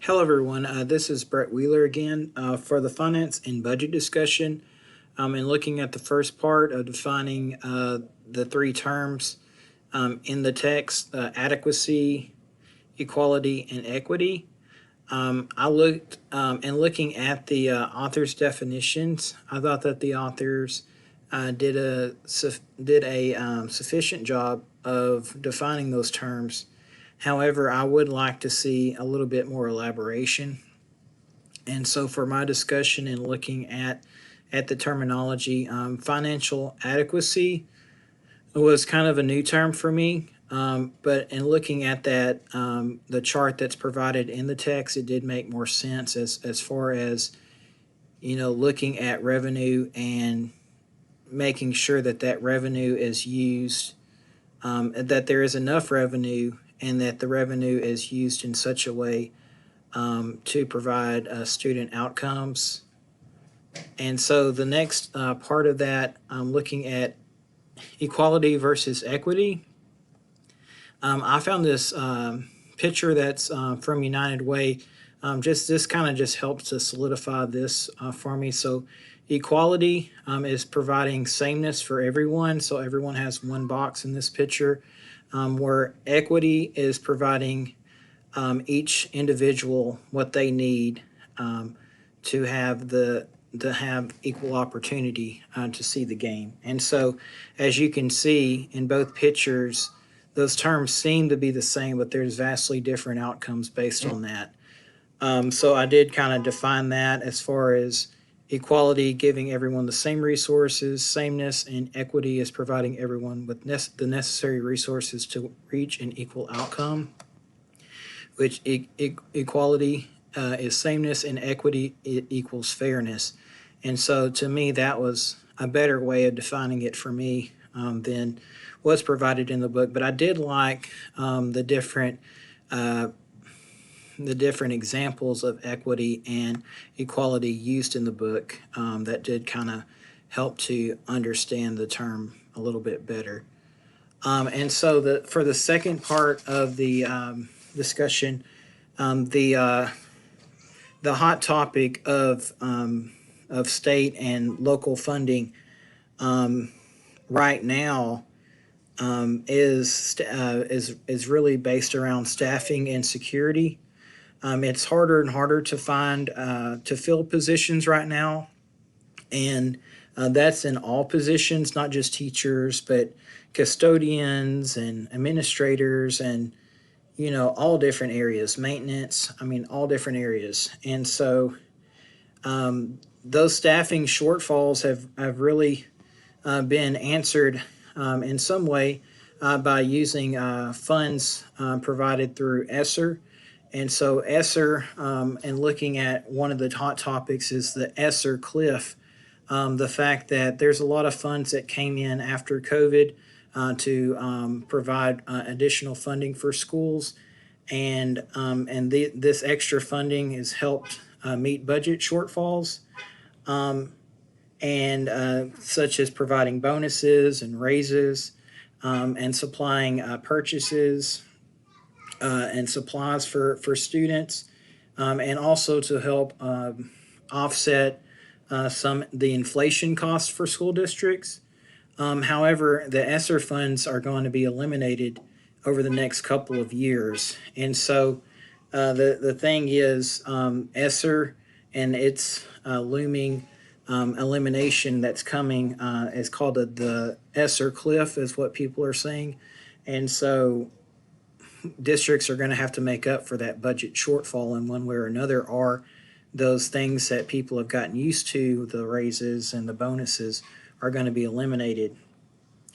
Hello, everyone. This is Brett Wheeler again for the finance and budget discussion. And looking at the first part of defining the three terms in the text, adequacy, equality, and equity. I looked and looking at the author's definitions. I thought that the authors did a sufficient job of defining those terms. However, I would like to see a little bit more elaboration. And so, for my discussion and looking at the terminology, financial adequacy was kind of a new term for me. But in looking at that, the chart that's provided in the text, it did make more sense as far as looking at revenue and making sure that that revenue is used, that there is enough revenue, and that the revenue is used in such a way to provide student outcomes. And so the next part of that, looking at equality versus equity, I found this picture that's from United Way. Just this kind of just helps to solidify this for me. So equality is providing sameness for everyone, so everyone has one box in this picture, where equity is providing each individual what they need to have equal opportunity to see the game. And so, as you can see in both pictures, those terms seem to be the same, but there's vastly different outcomes based on that. So I did kind of define that as far as equality, giving everyone the same resources, sameness, and equity is providing everyone with the necessary resources to reach an equal outcome, which equality is sameness and equity equals fairness. And so to me, that was a better way of defining it for me than was provided in the book. But I did like the different examples of equity and equality used in the book. That did kind of help to understand the term a little bit better. And so for the second part of the discussion, the hot topic of state and local funding right now is really based around staffing and security. It's harder and harder to find to fill positions right now, and that's in all positions, not just teachers, but custodians and administrators and all different areas, maintenance. I mean, all different areas. And so those staffing shortfalls have really been answered in some way by using funds provided through ESSER. And so ESSER, and looking at one of the hot topics is the ESSER cliff, the fact that there's a lot of funds that came in after COVID to provide additional funding for schools, and this extra funding has helped meet budget shortfalls, and such as providing bonuses and raises, and supplying purchases and supplies for students, and also to help offset the inflation costs for school districts. However, the ESSER funds are going to be eliminated over the next couple of years. And so the thing is, ESSER and its looming elimination that's coming is called the ESSER cliff, is what people are saying. And so districts are going to have to make up for that budget shortfall in one way or another, or those things that people have gotten used to, the raises and the bonuses, are going to be eliminated.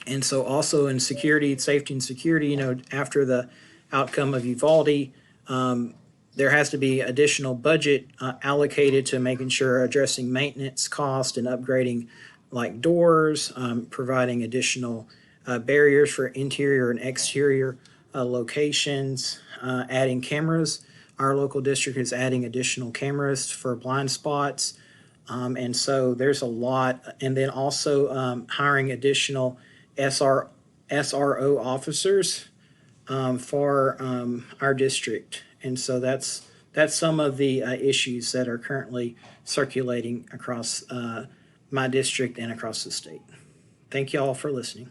And so also in security, safety and security, after the outcome of Uvalde, there has to be additional budget allocated to making sure addressing maintenance cost and upgrading like doors, providing additional barriers for interior and exterior locations, adding cameras. Our local district is adding additional cameras for blind spots. And so there's a lot. And then also hiring additional SRO officers for our district. And so that's that's some of the issues that are currently circulating across my district and across the state. Thank you all for listening.